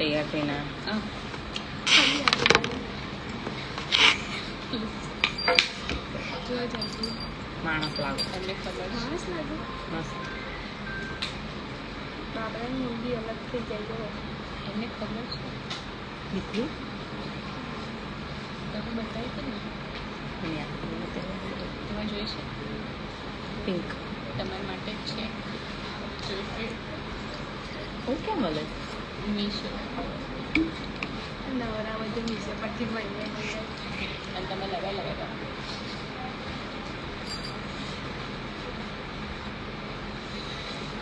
તૈયાર થઈને માણસ લાગો તમને ખબર માણસ લાગે મસ્ત બાબરાની મૂવી અલગ થઈ જાય તમને ખબર છે દીકરી તમે બતાવી તો ને તમે જોઈ છે પિંક તમારા માટે જ છે જોઈ હું ક્યાં મળે મીશો નવરા બધું મીશો પરથી મળીએ અને તમે લગાવી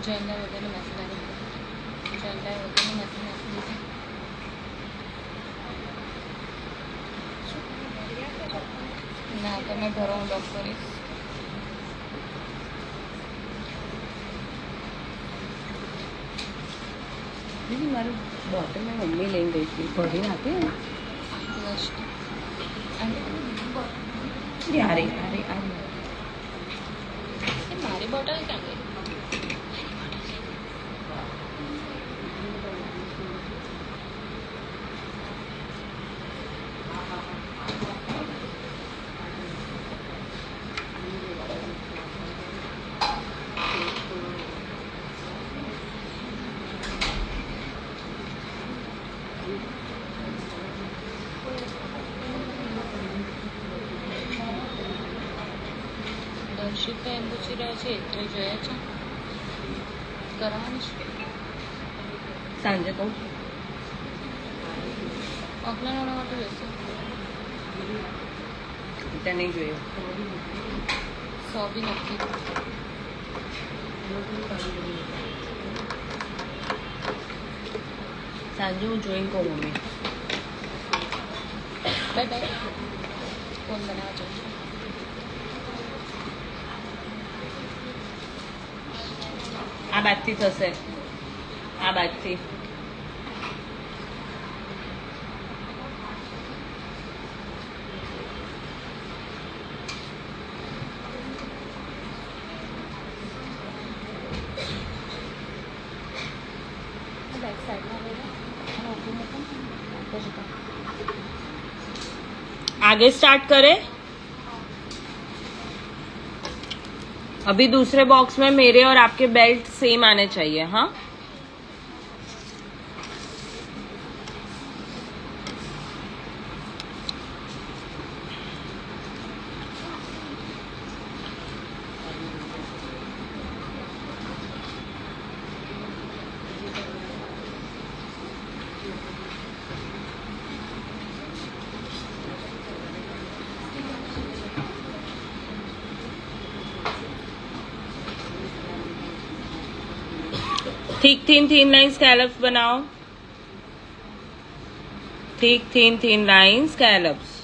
જોઈન્ડા વગરનું નથી નાખી જોઈન્ડા વગરનું નથી નાખી દીધું ના તમે ભરો હું લોક કરીશ દીદી મારું બોટલ મેં મમ્મી લઈને ગઈ હતી ભરીને આપી ને અરે અરે અરે મારી બોટલ ક્યાં ગઈ દર્શિકા એમ પૂછી રહ્યા છે તો જોયા છે કરવાની છે સાંજે કહું ઓફલાઈન ઓર્ડર માટે જશે ત્યાં નહીં જોયું 100 બી નથી સાંજે હું જોઈને કહું મમ્મી બાય બાય ફોન બનાવવા જવું છે આ બાજથી થશે આ બાજથી બેક સાઈડમાં લઈને અને ઊભું મૂકો आगे स्टार्ट करें अभी दूसरे बॉक्स में मेरे और आपके बेल्ट सेम आने चाहिए हाँ थिक थीन लाइन स्कैलप्स बनाओ थिक थीन लाइन स्कैलप्स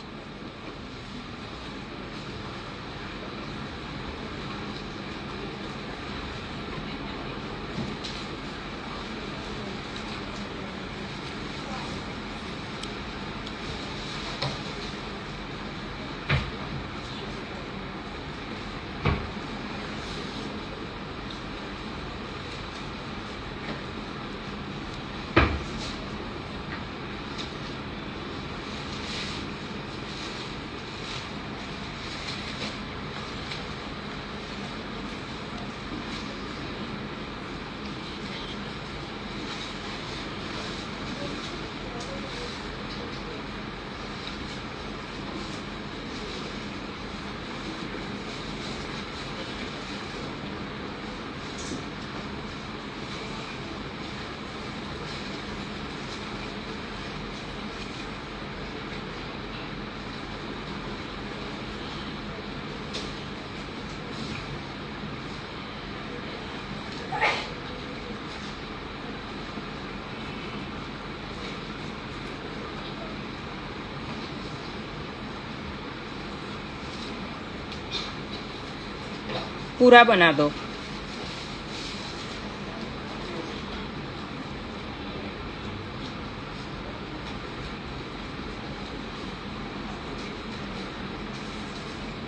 पूरा बना दो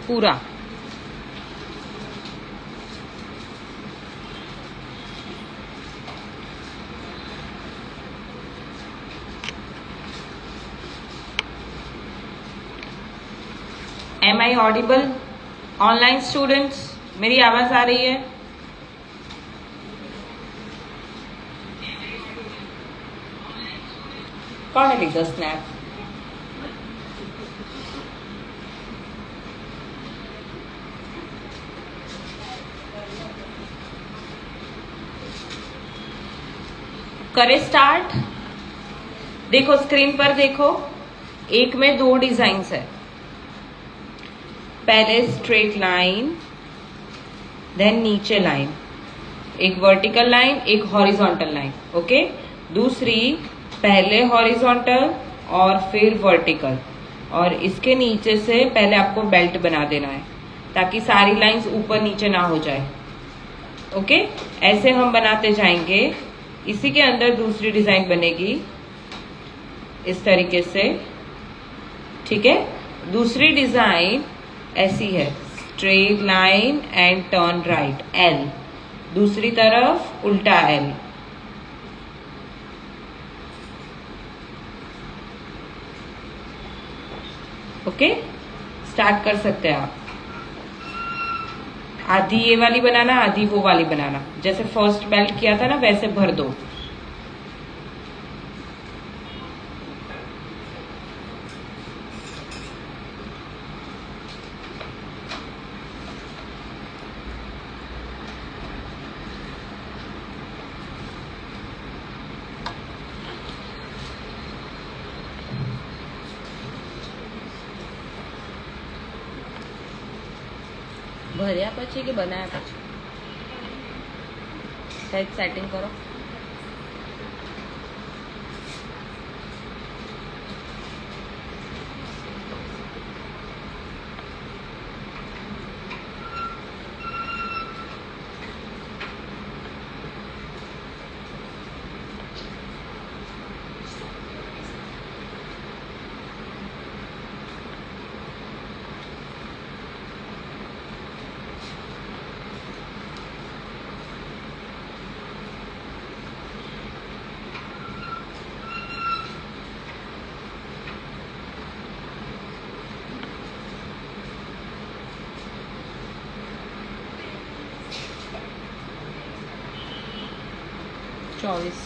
पूरा am I audible? Online students, मेरी आवाज आ रही है? कौन है लिखा स्नैप? करे स्टार्ट। देखो स्क्रीन पर देखो, एक में 2 डिजाइन्स है। पहले स्ट्रेट लाइन, देन नीचे लाइन, एक वर्टिकल लाइन, एक हॉरिजॉन्टल लाइन। ओके, दूसरी पहले हॉरिजॉन्टल और फिर वर्टिकल, और इसके नीचे से पहले आपको बेल्ट बना देना है ताकि सारी लाइंस ऊपर नीचे ना हो जाए। ओके, ऐसे हम बनाते जाएंगे। इसी के अंदर दूसरी डिजाइन बनेगी इस तरीके से। ठीक है, दूसरी डिजाइन ऐसी है, straight line and turn right, L. दूसरी तरफ उल्टा एल। ओके, स्टार्ट कर सकते हैं आप। आधी ये वाली बनाना, आधी वो वाली बनाना। जैसे फर्स्ट बेल्ट किया था ना, वैसे भर दो। ભર્યા પછી કે બનાયા પછી સહેજ સેટિંગ કરો. ચોવીસ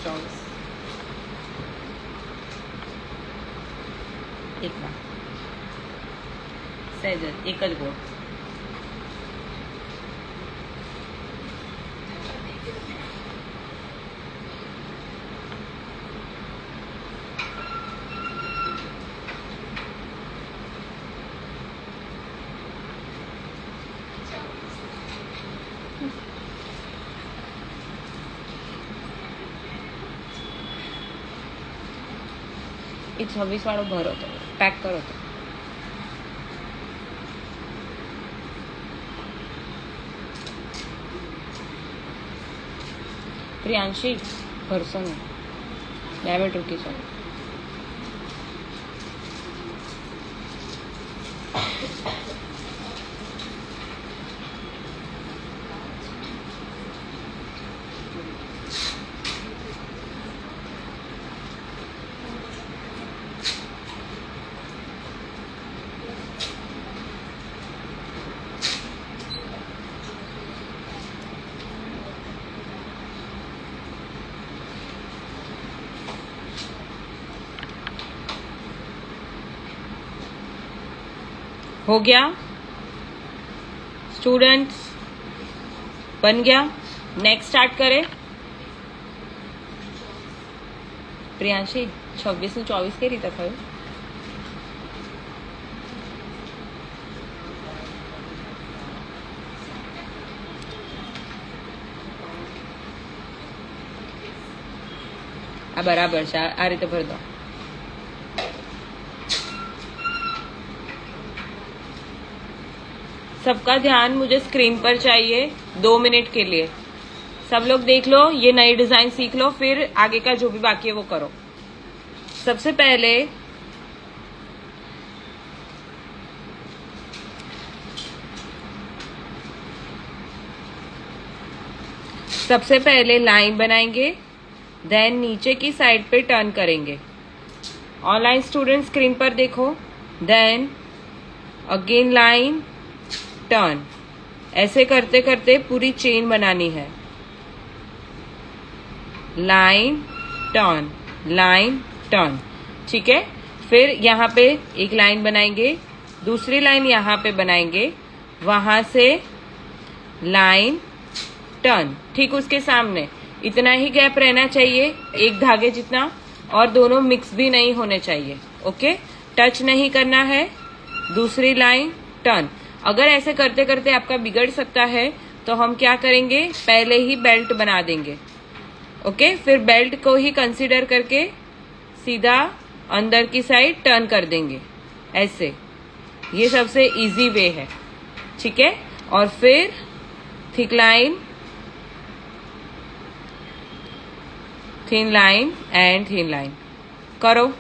એકમાં સહેજ એક જ ગોળ. એ 26 વાળો ભરો તો પેક કરો તો. પ્રિયાંશી ભરશો ને 2 મિનિટ રૂકીશું. हो गया स्टूडेंट्स? बन गया? नेक्स्ट स्टार्ट करें. પ્રિયાંશી 26 નું 24 કઈ રીતે થયું? આ બરાબર છે, આ રીતે ભર દો. सबका ध्यान मुझे स्क्रीन पर चाहिए 2 मिनट के लिए. सब लोग देख लो, ये नई डिजाइन सीख लो, फिर आगे का जो भी बाकी है वो करो. सबसे पहले लाइन बनाएंगे, देन नीचे की साइड पे टर्न करेंगे. ऑनलाइन स्टूडेंट स्क्रीन पर देखो, देन अगेन लाइन, टर्न। ऐसे करते करते पूरी चेन बनानी है। Line, turn, line, turn. ठीक है। फिर यहाँ पे एक लाइन बनाएंगे, दूसरी लाइन यहाँ पे बनाएंगे, वहां से लाइन, टर्न, ठीक उसके सामने। इतना ही गैप रहना चाहिए, एक धागे जितना, और दोनों मिक्स भी नहीं होने चाहिए। ओके, टच नहीं करना है। दूसरी लाइन, टर्न। अगर ऐसे करते करते आपका बिगड़ सकता है तो हम क्या करेंगे, पहले ही बेल्ट बना देंगे। ओके, फिर बेल्ट को ही कंसीडर करके सीधा अंदर की साइड टर्न कर देंगे ऐसे। ये सबसे इजी वे है। ठीक है। और फिर thick line, thin line and thin line करो।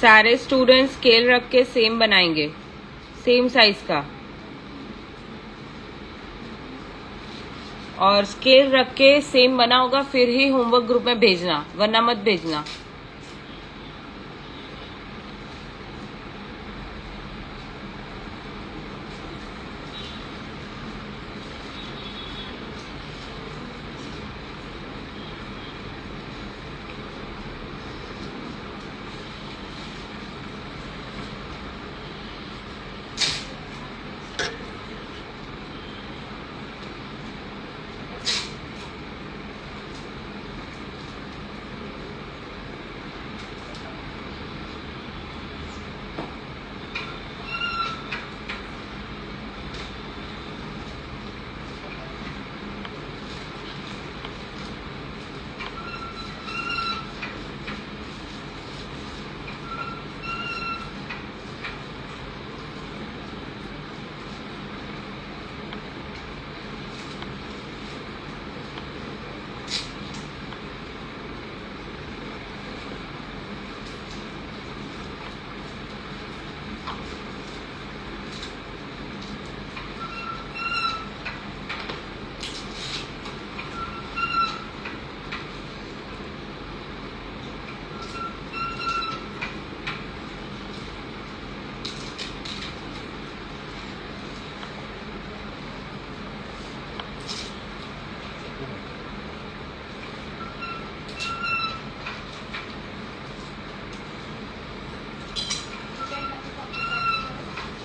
सारे स्टूडेंट्स स्केल रख के सेम बनाएंगे, सेम साइज का। और स्केल रख के सेम बना होगा फिर ही होमवर्क ग्रुप में भेजना, वरना मत भेजना।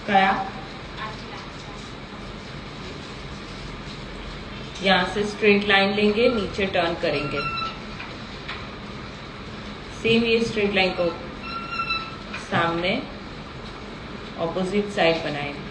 क्या? यहाँ से स्ट्रेट लाइन लेंगे, नीचे टर्न करेंगे। सेम ये स्ट्रेट लाइन को सामने ऑपोजिट साइड बनाएंगे।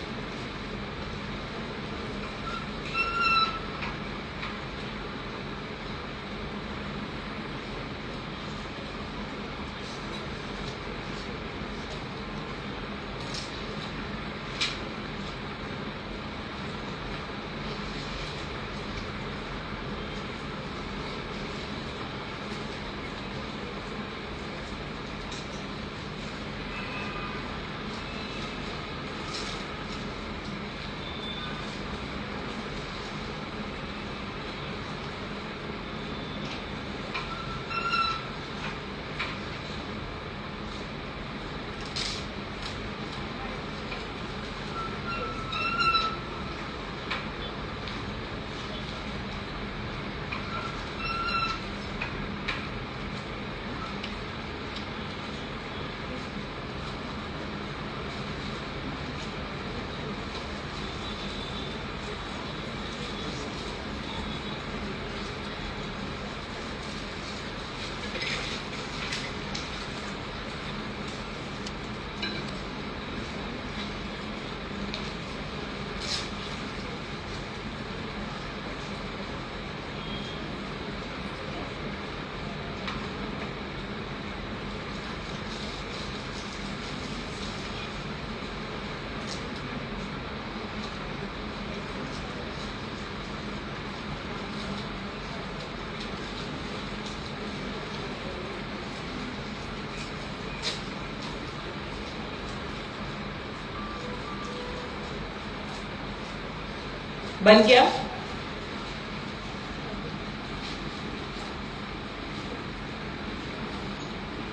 बन गया?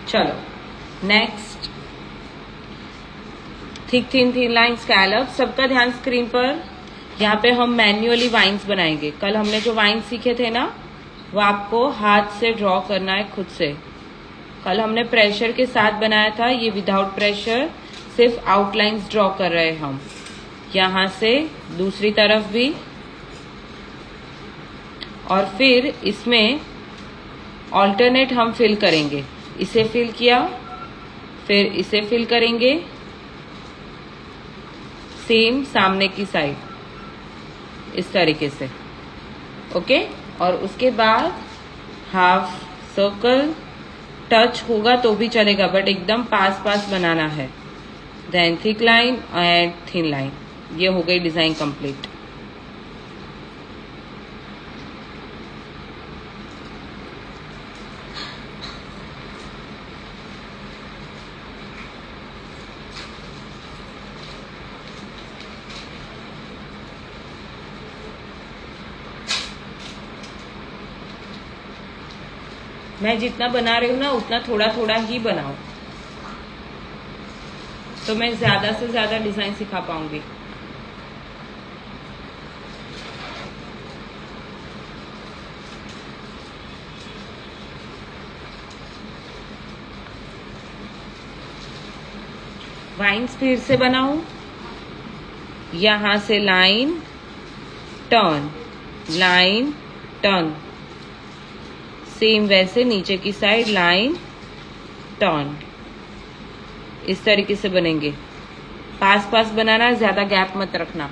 चलो next, thick thin line scallop. सबका ध्यान स्क्रीन पर। यहाँ पे हम मैन्युअली वाइन्स बनाएंगे। कल हमने जो वाइन सीखे थे ना, वो आपको हाथ से ड्रॉ करना है खुद से। कल हमने प्रेशर के साथ बनाया था, ये विदाउट प्रेशर, सिर्फ आउटलाइंस ड्रॉ कर रहे हैं हम। यहाँ से दूसरी तरफ भी, और फिर इसमें ऑल्टरनेट हम फिल करेंगे। इसे फिल किया, फिर इसे फिल करेंगे, सेम सामने की साइड, इस तरीके से। ओके, और उसके बाद हाफ सर्कल, टच होगा तो भी चलेगा बट एकदम पास पास बनाना है। Then thick line and thin line. ये हो गई डिजाइन कंप्लीट। मैं जितना बना रही हूँ ना, उतना थोड़ा थोड़ा ही बनाओ, तो मैं ज्यादा से ज्यादा डिजाइन सिखा पाऊंगी। वाइन्स फिर से बनाऊं। यहां से line turn, line turn, same वैसे नीचे की साइड लाइन टर्न, इस तरीके से बनेंगे। पास पास बनाना, ज्यादा गैप मत रखना।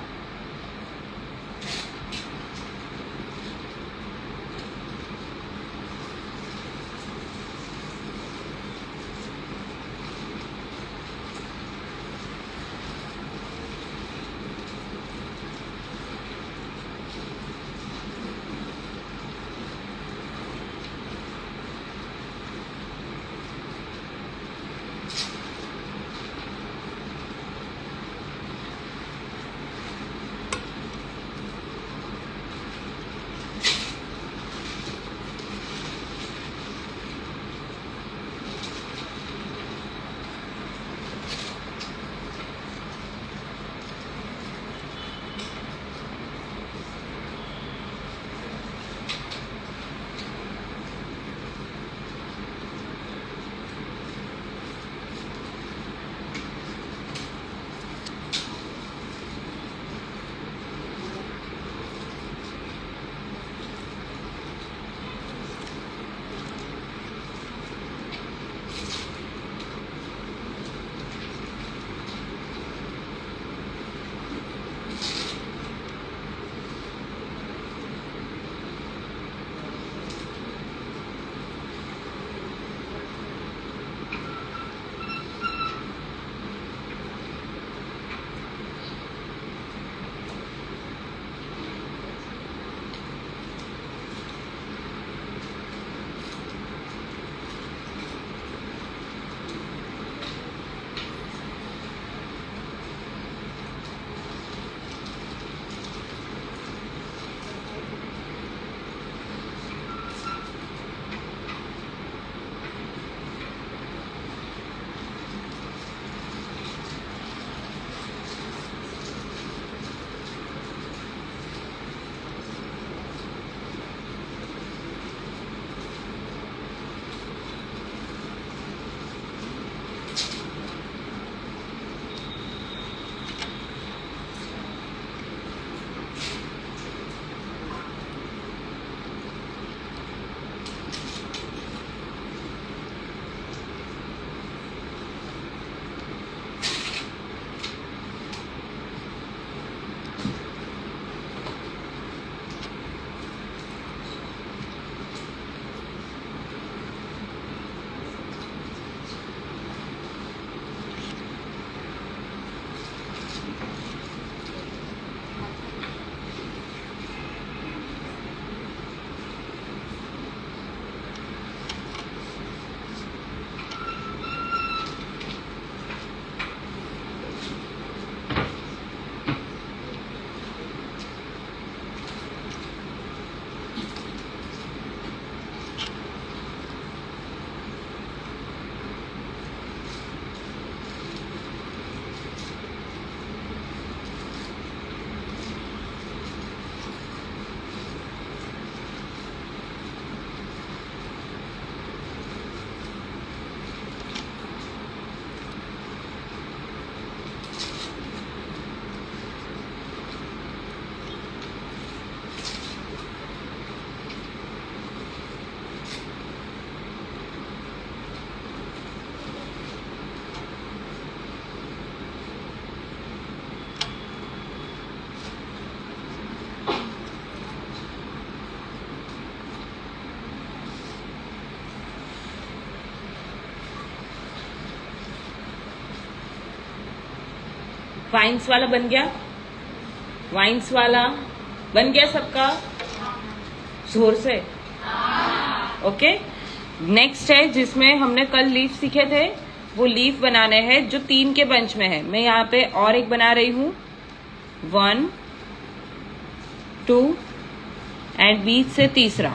वाइन्स वाला बन गया? वाइन्स वाला बन गया सबका? जोर से। ओके, नेक्स्ट है जिसमें हमने कल लीफ सीखे थे, वो लीफ बनाने हैं जो 3 के बंच में है। मैं यहाँ पे और एक बना रही हूँ, 1 2 एंड बीच से तीसरा।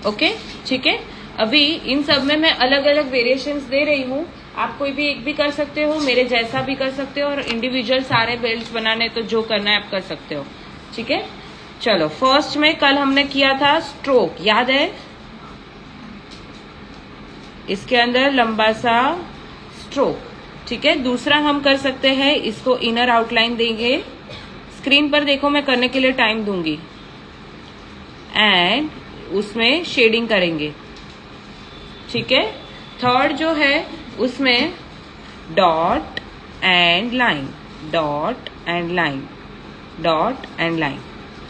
ओके, ठीक है। अभी इन सब में मैं अलग अलग वेरिएशंस दे रही हूँ, आप कोई भी एक भी कर सकते हो, मेरे जैसा भी कर सकते हो, और इंडिविजुअल सारे बेल्ट बनाने तो जो करना है आप कर सकते हो। ठीक है, चलो फर्स्ट में कल हमने किया था स्ट्रोक, याद है? इसके अंदर लंबा सा स्ट्रोक। ठीक है, दूसरा हम कर सकते हैं, इसको इनर आउटलाइन देंगे। स्क्रीन पर देखो, मैं करने के लिए टाइम दूंगी, एंड उसमें शेडिंग करेंगे। ठीक है, थर्ड जो है उसमें dot and line, dot and line, dot and line.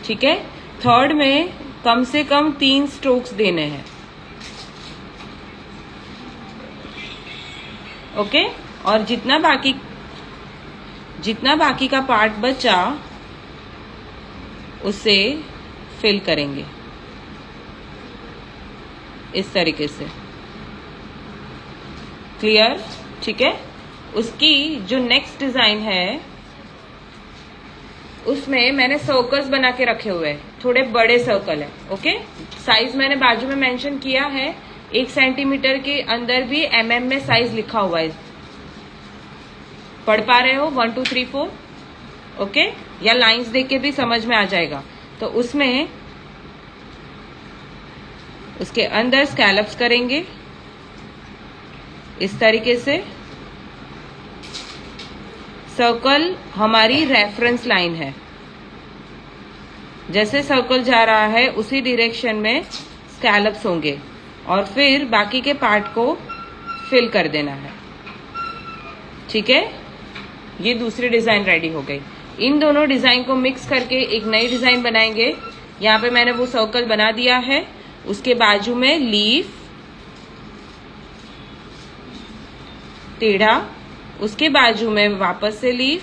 ठीक है, थर्ड में कम से कम 3 स्ट्रोक्स देने हैं। ओके, और जितना बाकी का पार्ट बचा उसे फिल करेंगे इस तरीके से। क्लियर? ठीक है, उसकी जो नेक्स्ट डिजाइन है उसमें मैंने सर्कल्स बना के रखे हुए हैं, थोड़े बड़े सर्कल है। ओके, साइज मैंने बाजू में मेंशन किया है, 1 सेंटीमीटर के अंदर भी mm में साइज लिखा हुआ है। पढ़ पा रहे हो? 1 2 3 4। ओके, या लाइंस देख के भी समझ में आ जाएगा। तो उसमें उसके अंदर स्कैलप्स करेंगे इस तरीके से। सर्कल हमारी रेफरेंस लाइन है, जैसे सर्कल जा रहा है उसी डायरेक्शन में स्कैलप्स होंगे, और फिर बाकी के पार्ट को फिल कर देना है। ठीक है, ये दूसरी डिजाइन रेडी हो गई। इन दोनों डिजाइन को मिक्स करके एक नई डिजाइन बनाएंगे। यहाँ पे मैंने वो सर्कल बना दिया है, उसके बाजू में लीफ टेढ़ा, उसके बाजू में वापस से लीफ,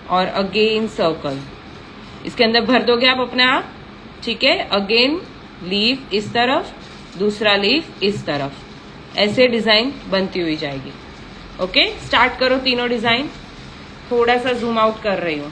और अगेन सर्कल। इसके अंदर भर दोगे आप अपने आप। ठीक है, अगेन लीफ इस तरफ, दूसरा लीफ इस तरफ, ऐसे डिजाइन बनती हुई जाएगी। ओके, स्टार्ट करो तीनों डिजाइन। थोड़ा सा जूम आउट कर रही हूं।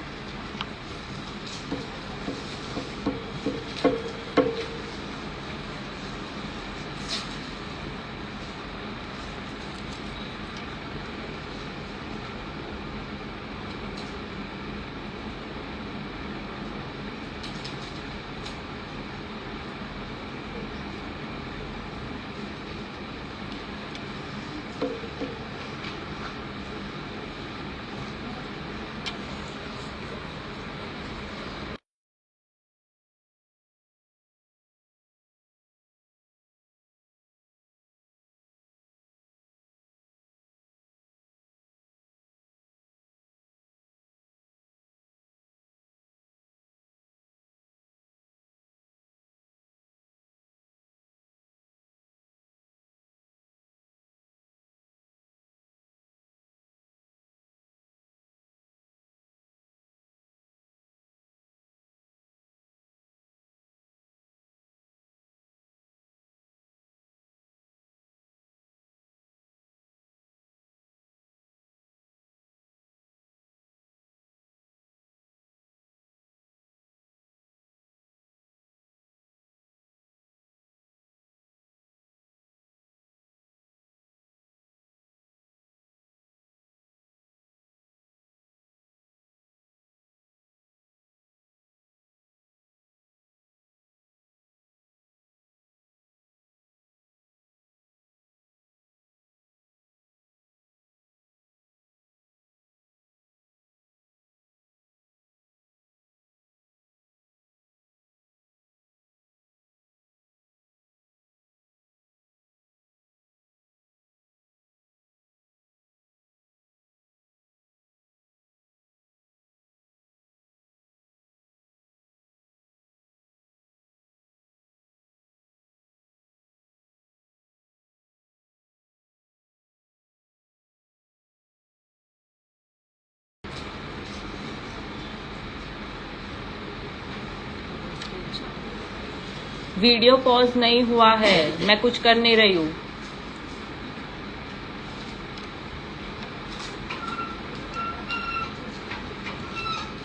वीडियो पॉज नहीं हुआ है, मैं कुछ कर नहीं रही हूँ।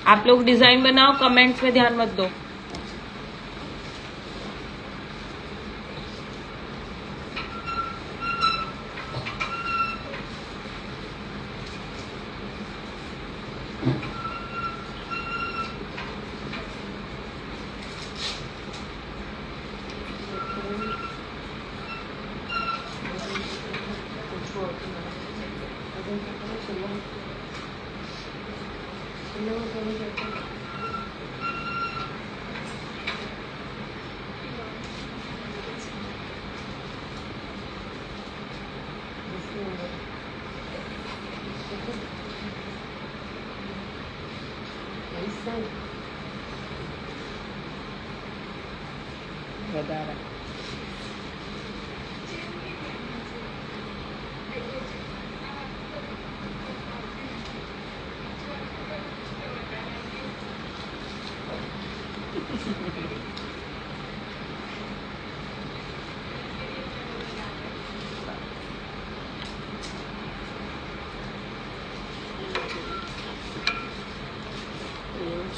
आप लोग डिजाइन बनाओ, कमेंट्स में ध्यान मत दो। વધારે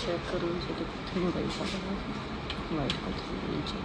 चेक करूँ तो कितनी बड़ी वाइट को नीचे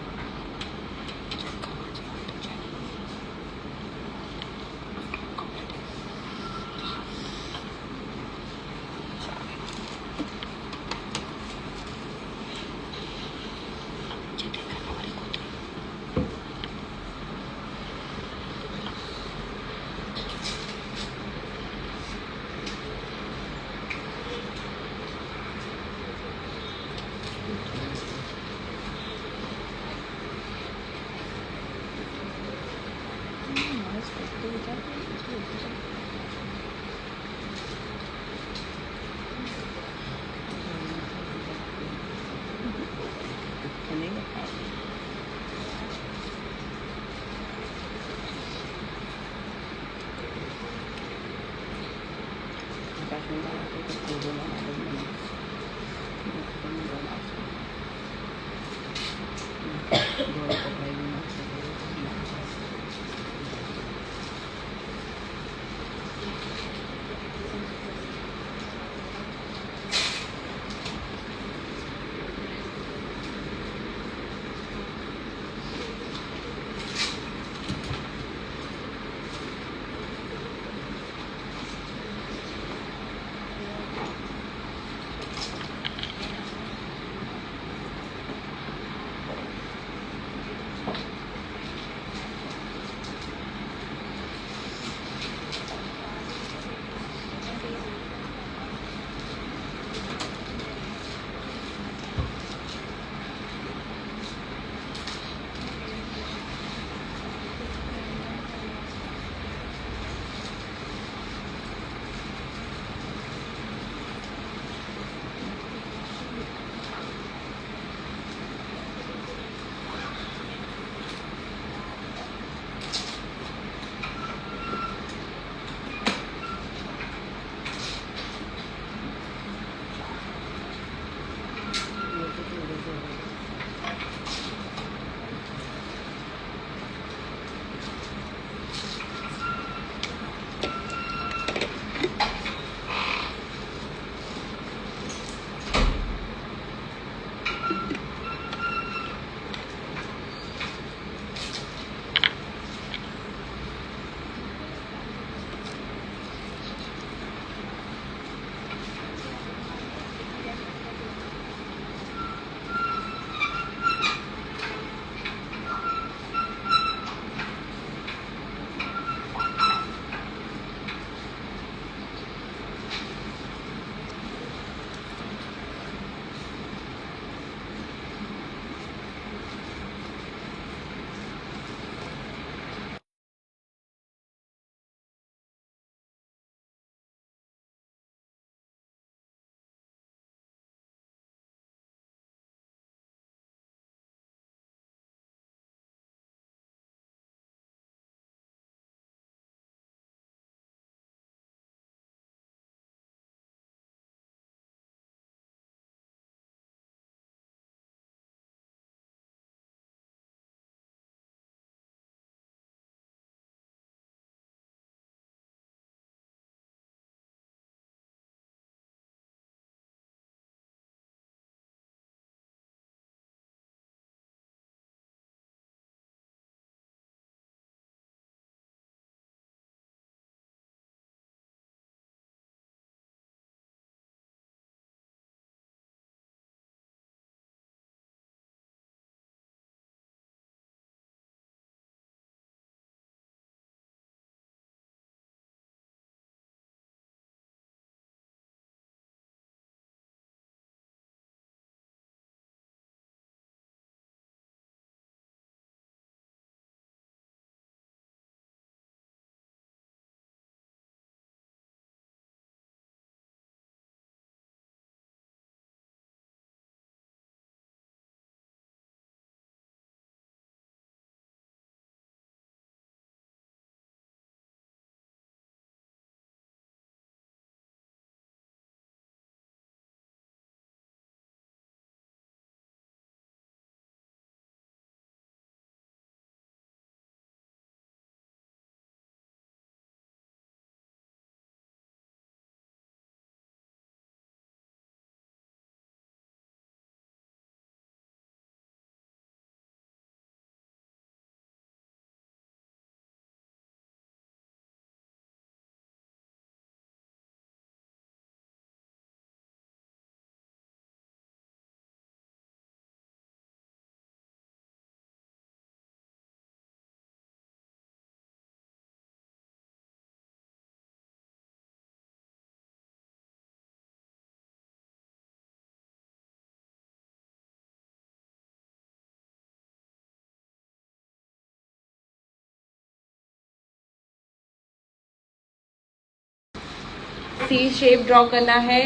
सी शेप ड्रॉ करना है,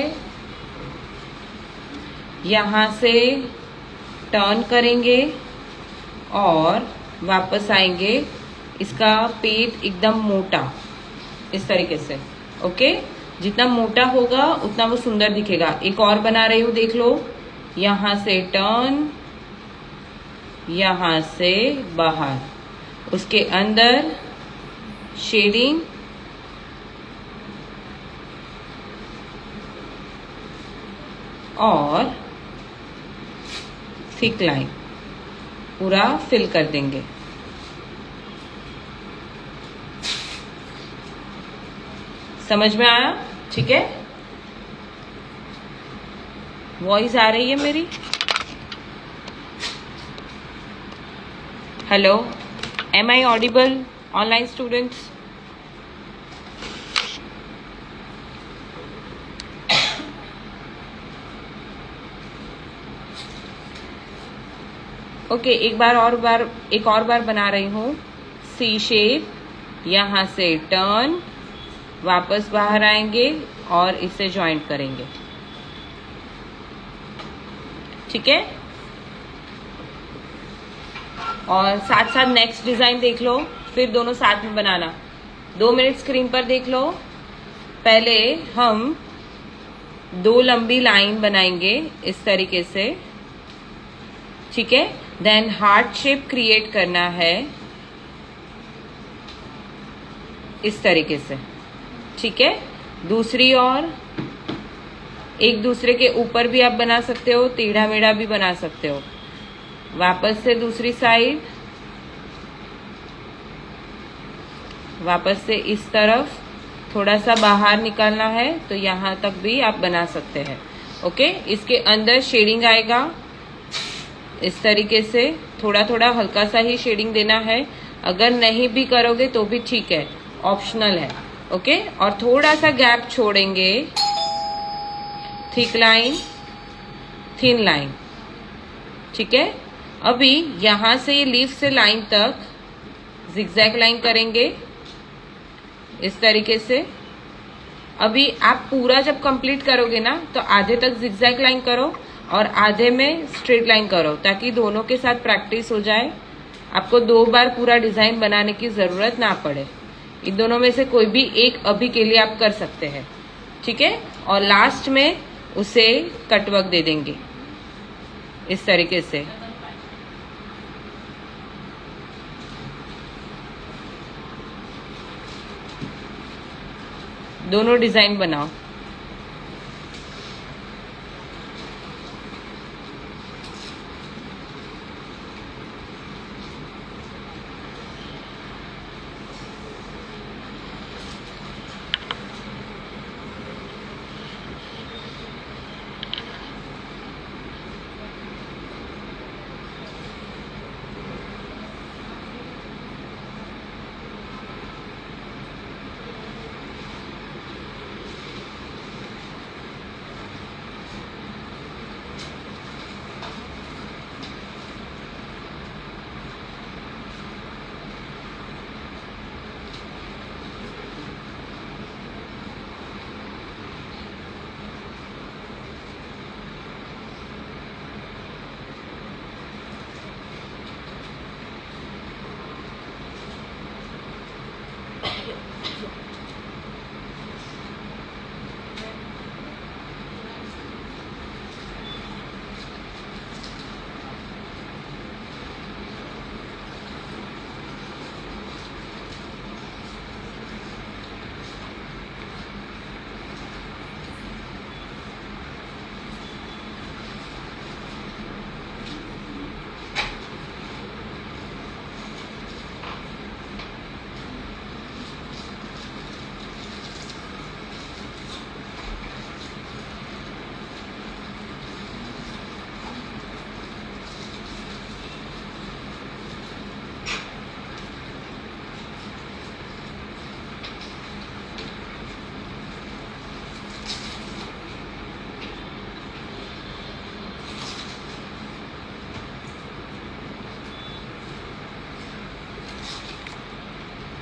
यहाँ से टर्न करेंगे और वापस आएंगे। इसका पेट एकदम मोटा इस तरीके से, ओके। जितना मोटा होगा उतना वो सुंदर दिखेगा। एक और बना रही हूं, देख लो। यहाँ से टर्न, यहाँ से बाहर, उसके अंदर शेडिंग और थिक लाइन पूरा फिल कर देंगे। समझ में आया? ठीक है। वॉइस आ रही है मेरी? Hello, am I audible online students? Okay, एक और बार बना रही हूँ। सी शेप, यहाँ से टर्न, वापस बाहर आएंगे और इसे ज्वाइंट करेंगे। ठीक है। और साथ साथ नेक्स्ट डिजाइन देख लो, फिर दोनों साथ में बनाना। 2 मिनट स्क्रीन पर देख लो। पहले हम 2 लंबी लाइन बनाएंगे इस तरीके से, ठीक है। देन हार्ट शेप क्रिएट करना है इस तरीके से, ठीक है। दूसरी ओर एक दूसरे के ऊपर भी आप बना सकते हो, टेढ़ा मेढ़ा भी बना सकते हो। वापस से दूसरी साइड, वापस से इस तरफ, थोड़ा सा बाहर निकालना है तो यहाँ तक भी आप बना सकते हैं, ओके। इसके अंदर शेडिंग आएगा इस तरीके से, थोड़ा थोड़ा हल्का सा ही शेडिंग देना है। अगर नहीं भी करोगे तो भी ठीक है, ऑप्शनल है, ओके। और थोड़ा सा गैप छोड़ेंगे, थिक लाइन, थिन लाइन, ठीक है। अभी यहां से लीफ से लाइन तक जिगजैग लाइन करेंगे इस तरीके से। अभी आप पूरा जब कंप्लीट करोगे ना तो आधे तक जिगजैग लाइन करो और आधे में स्ट्रेट लाइन करो, ताकि दोनों के साथ प्रैक्टिस हो जाए। आपको 2 बार पूरा डिजाइन बनाने की जरूरत ना पड़े। इन दोनों में से कोई भी एक अभी के लिए आप कर सकते हैं, ठीक है। और लास्ट में उसे कटवर्क दे देंगे इस तरीके से। दोनों डिजाइन बनाओ।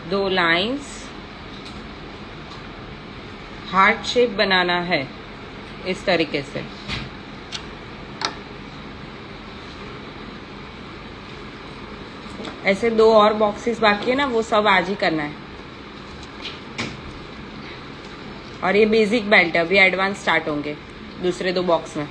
दो लाइंस हार्ट शेप बनाना है इस तरीके से। ऐसे 2 और बॉक्सेस बाकी है ना, वो सब आज ही करना है। और ये बेसिक बेल्ट है, अभी एडवांस स्टार्ट होंगे दूसरे 2 बॉक्स में।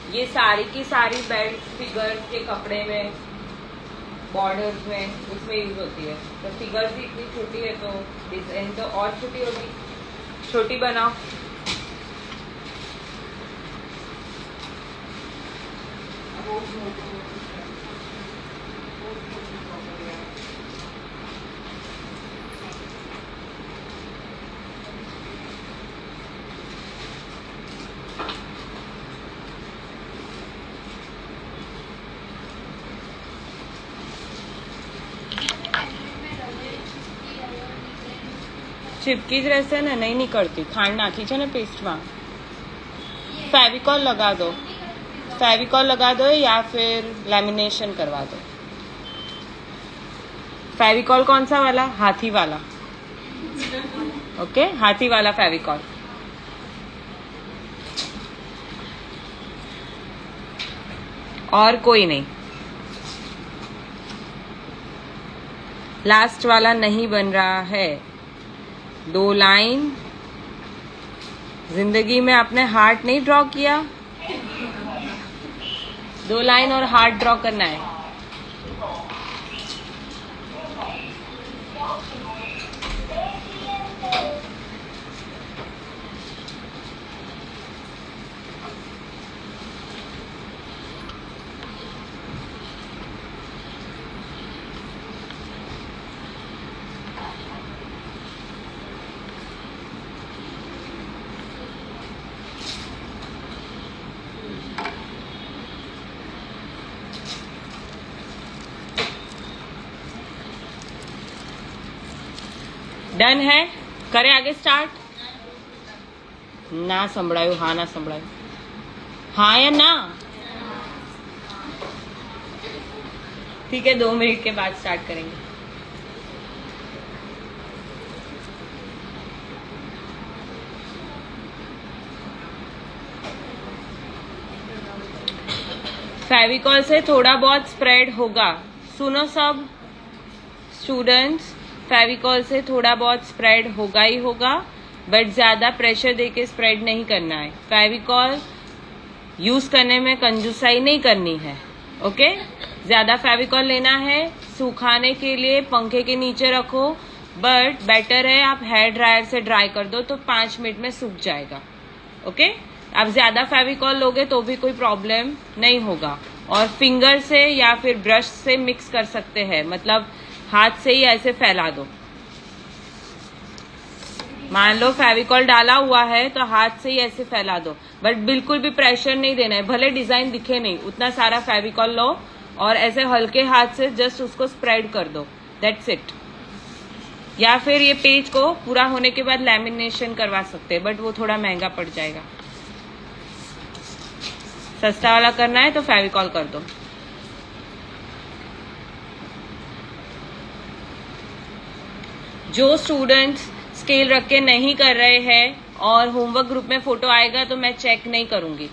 ये सारी की सारी बेल्ट फिगर्स के कपड़े में, बॉर्डर्स में, उसमें यूज होती है। तो फिगर्स ही इतनी छोटी है तो डिजाइन तो और छोटी होगी, छोटी बनाओ। चिपकी જ રહેશે ને, નહીં નીકળતી। ખાંડ નાખી છે ને પેસ્ટમાં। फेविकॉल लगा दो, फेविकॉल लगा दो या फिर लैमिनेशन करवा दो। फेविकॉल कौन सा वाला? हाथी वाला। ओके, हाथी वाला फेविकॉल। और कोई नहीं। लास्ट वाला नहीं बन रहा है। 2 लाइन। जिंदगी में आपने हार्ट नहीं ड्रॉ किया? 2 लाइन और हार्ट ड्रॉ करना है। डन है? करे आगे स्टार्ट? ना संभळायो, हाँ ना संभळायो, हाँ या ना? ठीक है, 2 मिनट के बाद स्टार्ट करेंगे। फेविकॉल से थोड़ा बहुत स्प्रेड होगा। सुनो सब स्टूडेंट्स, फेविकॉल से थोड़ा बहुत स्प्रेड होगा ही होगा, बट ज्यादा प्रेशर देके स्प्रेड नहीं करना है। फेविकॉल यूज करने में कंजूसाई नहीं करनी है, ओके? ज्यादा फेविकॉल लेना है, सुखाने के लिए पंखे के नीचे रखो, बट बेटर है आप हेयर ड्रायर से ड्राई कर दो तो 5 मिनट में सूख जाएगा, ओके? आप ज्यादा फेविकॉल लोगे तो भी कोई प्रॉब्लम नहीं होगा। और फिंगर से या फिर ब्रश से मिक्स कर सकते हैं, मतलब हाथ से ही ऐसे फैला दो। मान लो फेविकॉल डाला हुआ है तो हाथ से ही ऐसे फैला दो, बट बिल्कुल भी प्रेशर नहीं देना है। भले डिजाइन दिखे नहीं, उतना सारा फेविकॉल लो और ऐसे हल्के हाथ से जस्ट उसको स्प्रेड कर दो, दैट्स इट। या फिर ये पेज को पूरा होने के बाद लैमिनेशन करवा सकते हैं, बट वो थोड़ा महंगा पड़ जाएगा। सस्ता वाला करना है तो फेविकॉल कर दो। जो स्टूडेंट्स स्केल रख के नहीं कर रहे हैं और होमवर्क ग्रुप में फोटो आएगा तो मैं चेक नहीं करूंगी,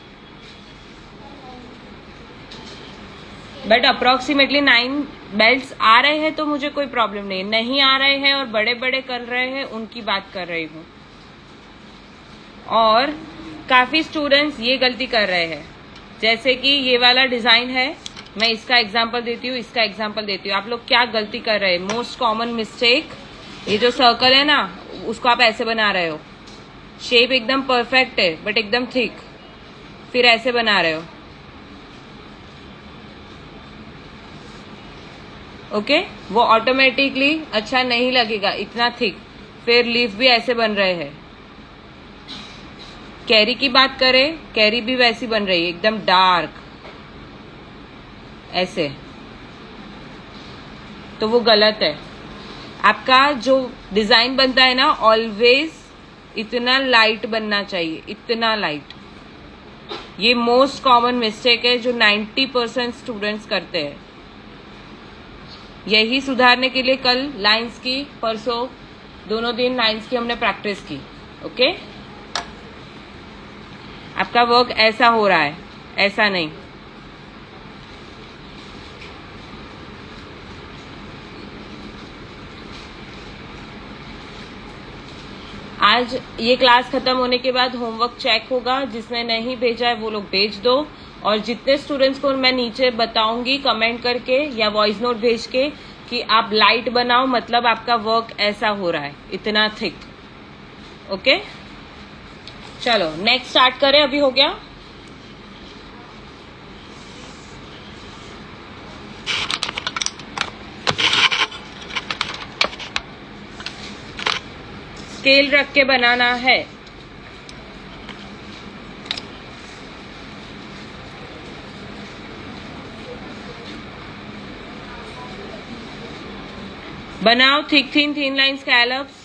बट अप्रोक्सीमेटली 9 बेल्ट्स आ रहे हैं तो मुझे कोई प्रॉब्लम नहीं। नहीं आ रहे हैं और बड़े बड़े कर रहे हैं, उनकी बात कर रही हूँ। और काफी स्टूडेंट्स ये गलती कर रहे हैं, जैसे कि ये वाला डिजाइन है, मैं इसका एग्जांपल देती हूँ, इसका एग्जांपल देती हूँ। आप लोग क्या गलती कर रहे हैं? मोस्ट कॉमन मिस्टेक, ये जो सर्कल है ना, उसको आप ऐसे बना रहे हो। शेप एकदम परफेक्ट है बट एकदम थिक, फिर ऐसे बना रहे हो, ओके? वो ऑटोमेटिकली अच्छा नहीं लगेगा इतना थिक। फिर लीफ भी ऐसे बन रहे हैं। कैरी की बात करें, कैरी भी वैसी बन रही है, एकदम डार्क ऐसे, तो वो गलत है। आपका जो डिजाइन बनता है ना, ऑलवेज इतना लाइट बनना चाहिए, इतना लाइट। ये मोस्ट कॉमन मिस्टेक है जो 90% स्टूडेंट्स करते हैं। यही सुधारने के लिए कल लाइंस की, परसों दोनों दिन लाइंस की हमने प्रैक्टिस की, ओके? आपका वर्क ऐसा हो रहा है, ऐसा नहीं। आज ये क्लास खत्म होने के बाद होमवर्क चेक होगा, जिसने नहीं भेजा है वो लोग भेज दो। और जितने स्टूडेंट्स को मैं नीचे बताऊंगी कमेंट करके या वॉइस नोट भेज के कि आप लाइट बनाओ, मतलब आपका वर्क ऐसा हो रहा है, इतना थिक, ओके? चलो नेक्स्ट स्टार्ट करें। अभी हो गया? स्केल रख के बनाना है। बनाओ thick thin line scallops.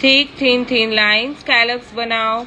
Thick thin line scallops बनाओ।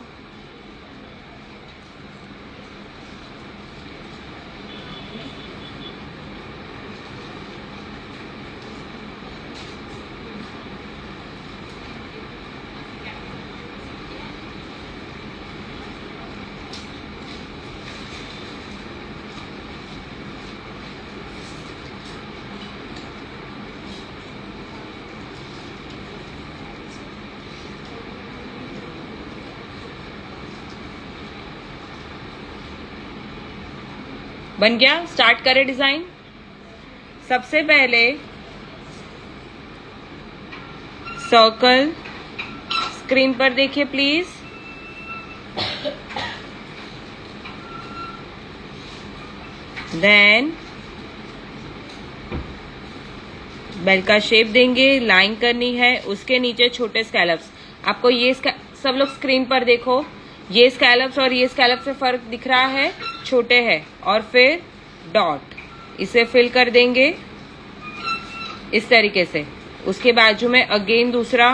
बन गया? स्टार्ट करें डिजाइन। सबसे पहले सर्कल स्क्रीन पर देखिए प्लीज। देन बेल का शेप देंगे, लाइन करनी है, उसके नीचे छोटे स्कैलप्स। आपको ये सब लोग स्क्रीन पर देखो, ये स्कैलप्स और ये स्कैलप्स से फर्क दिख रहा है, छोटे है। और फिर डॉट, इसे फिल कर देंगे इस तरीके से। उसके बाजू में अगेन दूसरा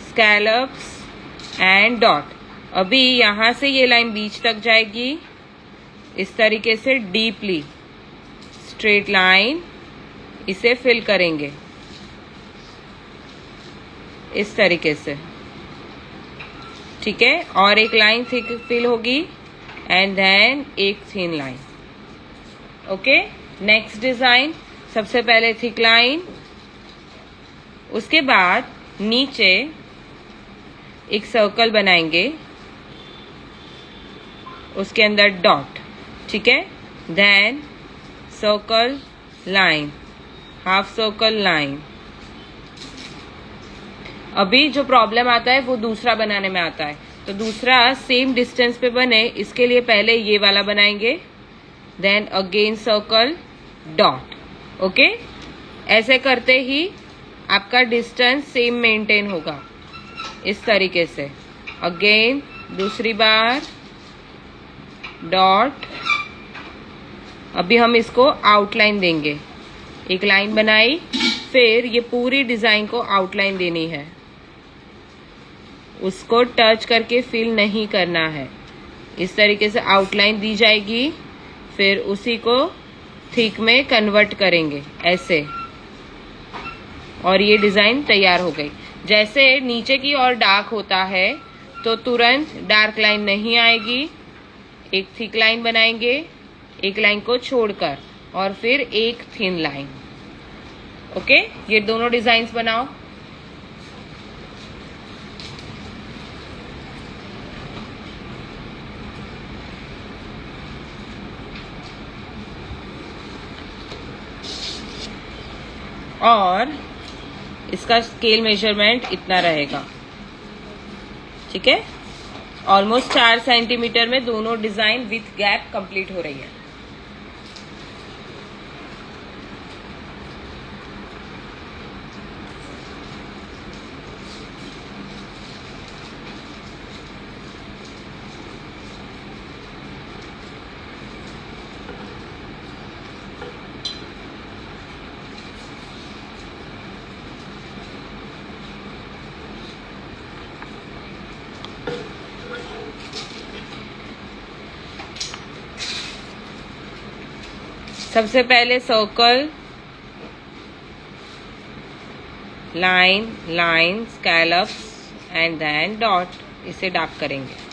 स्कैलप्स एंड डॉट। अभी यहां से ये लाइन बीच तक जाएगी इस तरीके से, डीपली स्ट्रेट लाइन, इसे फिल करेंगे इस तरीके से, ठीक है। और एक लाइन थिक फिल होगी एंड देन एक thin line. Okay, next design, सबसे पहले थिक लाइन, उसके बाद नीचे एक सर्कल बनाएंगे, उसके अंदर डॉट, ठीक है। Then circle line, half circle line. अभी जो प्रॉब्लम आता है वो दूसरा बनाने में आता है, तो दूसरा सेम डिस्टेंस पे बने इसके लिए पहले ये वाला बनाएंगे, then again circle dot. Okay, ऐसे करते ही आपका डिस्टेंस सेम मेंटेन होगा इस तरीके से। अगेन दूसरी बार डॉट। अभी हम इसको आउटलाइन देंगे, एक लाइन बनाई, फिर ये पूरी डिजाइन को आउटलाइन देनी है, उसको टच करके फिल नहीं करना है। इस तरीके से आउटलाइन दी जाएगी, फिर उसी को थिक में कन्वर्ट करेंगे ऐसे, और ये डिजाइन तैयार हो गई। जैसे नीचे की ओर डार्क होता है तो तुरंत डार्क लाइन नहीं आएगी, एक थिक लाइन बनाएंगे, एक लाइन को छोड़कर, और फिर एक थिन लाइन। ओके, ये दोनों डिजाइन्स बनाओ। और इसका स्केल मेजरमेंट इतना रहेगा, ठीक है। ऑलमोस्ट 4 सेंटीमीटर में दोनों डिजाइन विथ गैप कंप्लीट हो रही है। सबसे पहले circle, line, line, scallops and then dot, इसे डार्क करेंगे।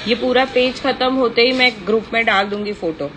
ये पूरा पेज खत्म होते ही मैं ग्रुप में डाल दूंगी फोटो।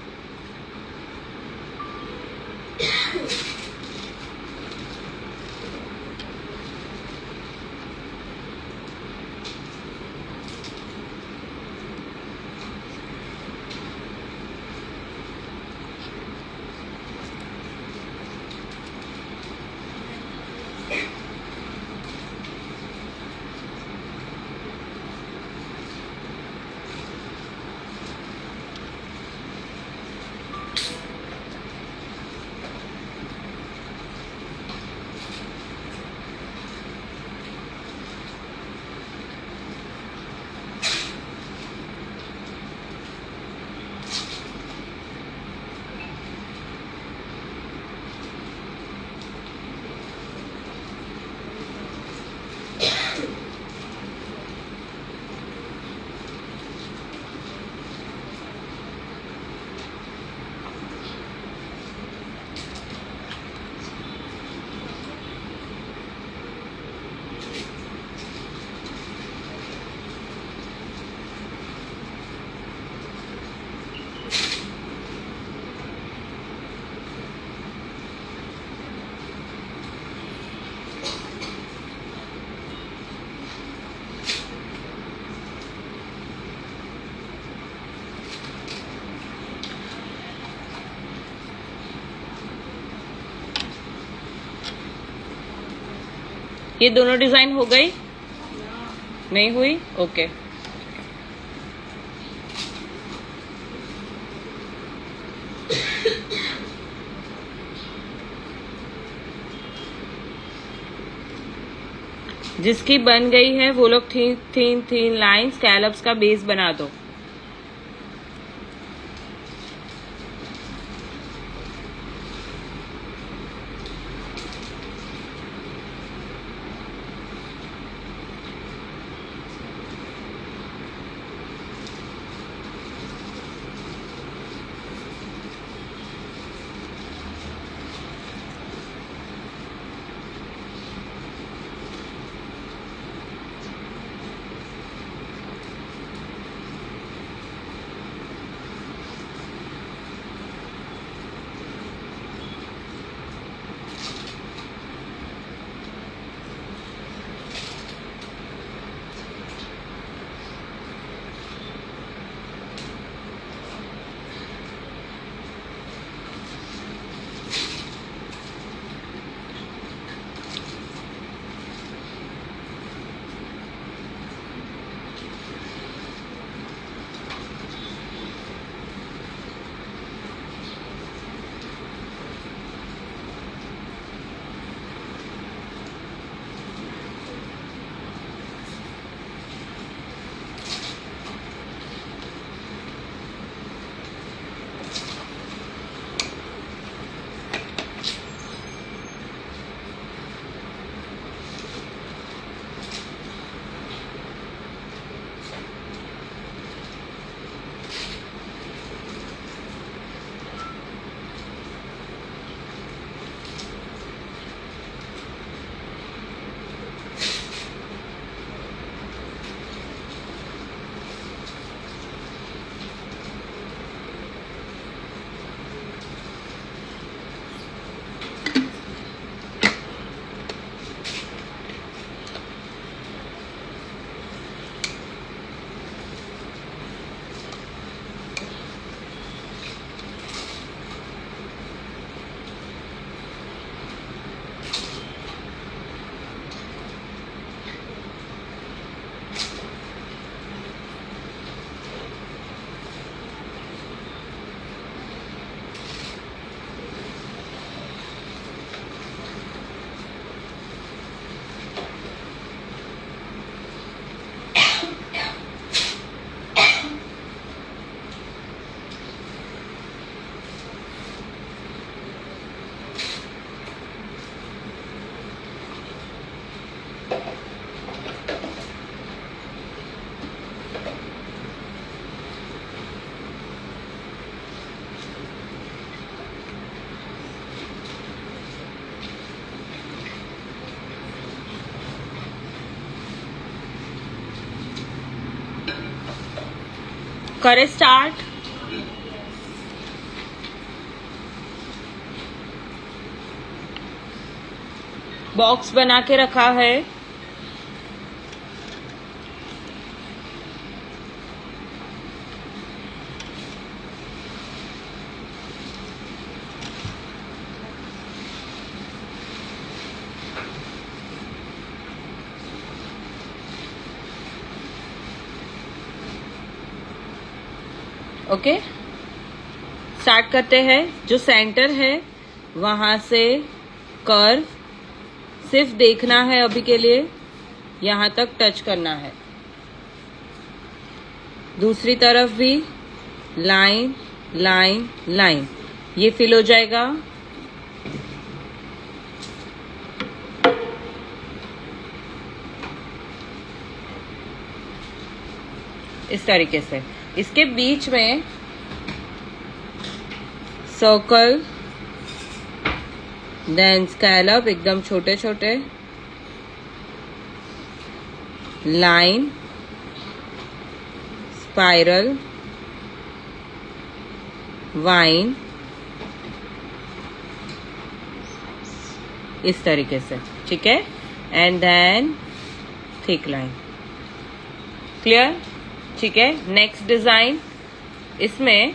ये दोनों डिजाइन हो गई? नहीं हुई? ओके। जिसकी बन गई है वो लोग तीन लाइन स्कैलप्स का बेस बना दो। करे स्टार्ट। बॉक्स बना के रखा है। ओके, स्टार्ट करते हैं। जो सेंटर है वहां से कर्व सिर्फ देखना है अभी के लिए, यहां तक टच करना है। दूसरी तरफ भी लाइन लाइन लाइन, ये फिल हो जाएगा। इस तरीके से इसके बीच में सर्कल, देन स्कैलप एकदम छोटे छोटे, लाइन, स्पाइरल, वाइन, इस तरीके से, ठीक है। And then thick line. Clear? ठीक है। नेक्स्ट डिजाइन, इसमें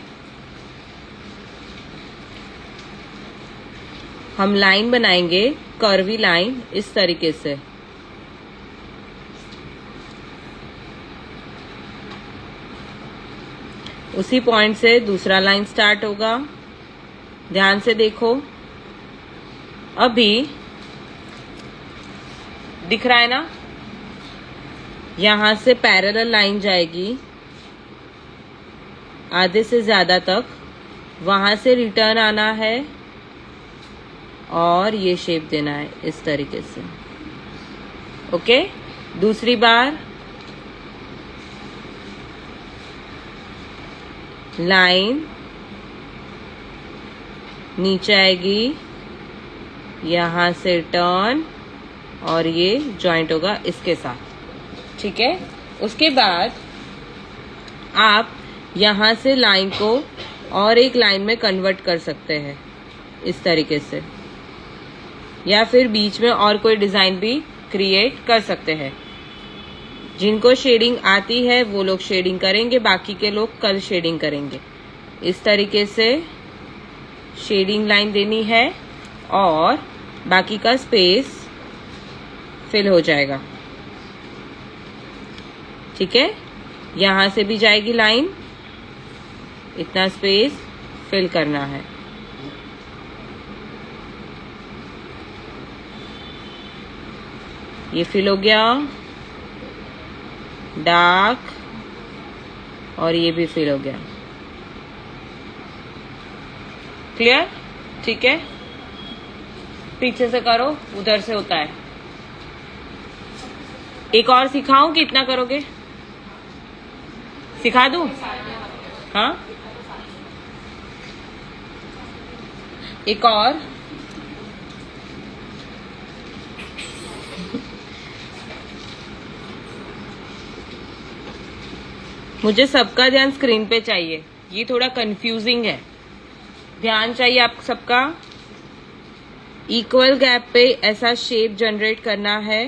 हम लाइन बनाएंगे, कर्वी लाइन, इस तरीके से। उसी पॉइंट से दूसरा लाइन स्टार्ट होगा। ध्यान से देखो, अभी दिख रहा है ना, यहां से पैरेलल लाइन जाएगी आधे से ज्यादा तक, वहां से रिटर्न आना है और ये शेप देना है इस तरीके से। ओके, दूसरी बार लाइन नीचे आएगी, यहां से टर्न और ये जॉइंट होगा इसके साथ, ठीक है। उसके बाद आप यहां से लाइन को और एक लाइन में कन्वर्ट कर सकते हैं इस तरीके से, या फिर बीच में और कोई डिजाइन भी क्रिएट कर सकते हैं। जिनको शेडिंग आती है वो लोग शेडिंग करेंगे, बाकी के लोग कल शेडिंग करेंगे। इस तरीके से शेडिंग लाइन देनी है और बाकी का स्पेस फिल हो जाएगा, ठीक है। यहां से भी जाएगी लाइन, इतना स्पेस फिल करना है। ये फिल हो गया, डार्क, और ये भी फिल हो गया। क्लियर? ठीक है। पीछे से करो, उधर से होता है। एक और सिखाऊं कि इतना करोगे? सिखा दूं? हाँ, एक और। मुझे सबका ध्यान स्क्रीन पे चाहिए, ये थोड़ा कंफ्यूजिंग है। ध्यान चाहिए आप सबका। इक्वल गैप पे ऐसा शेप जनरेट करना है।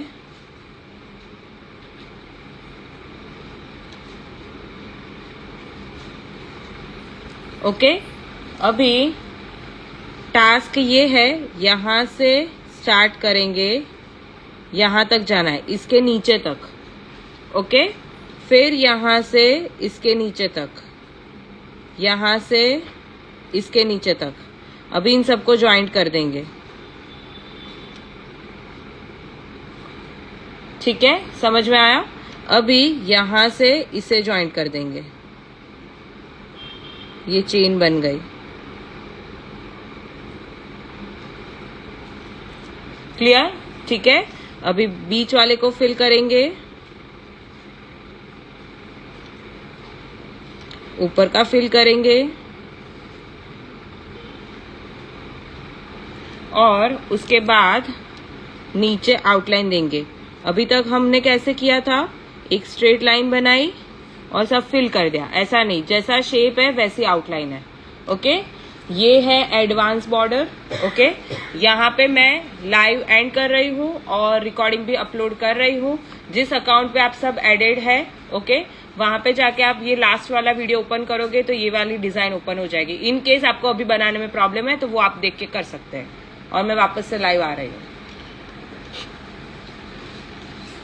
ओके, अभी टास्क ये है, यहां से स्टार्ट करेंगे, यहां तक जाना है, इसके नीचे तक। ओके, फिर यहां से इसके नीचे तक, यहां से इसके नीचे तक। अभी इन सबको ज्वाइंट कर देंगे, ठीक है। समझ में आया? अभी यहां से इसे ज्वाइंट कर देंगे, ये चेन बन गई। क्लियर? ठीक है। अभी बीच वाले को फिल करेंगे, ऊपर का फिल करेंगे, और उसके बाद नीचे आउटलाइन देंगे। अभी तक हमने कैसे किया था? एक स्ट्रेट लाइन बनाई, और सब फिल कर दिया, ऐसा नहीं, जैसा शेप है वैसी आउटलाइन है। ओके, ये है एडवांस बॉर्डर। ओके, यहाँ पे मैं लाइव एंड कर रही हूँ और रिकॉर्डिंग भी अपलोड कर रही हूँ। जिस अकाउंट पे आप सब एडेड है, ओके, वहां पे जाके आप ये लास्ट वाला वीडियो ओपन करोगे तो ये वाली डिजाइन ओपन हो जाएगी। इन केस आपको अभी बनाने में प्रॉब्लम है तो वो आप देख के कर सकते हैं। और मैं वापस से लाइव आ रही हूँ।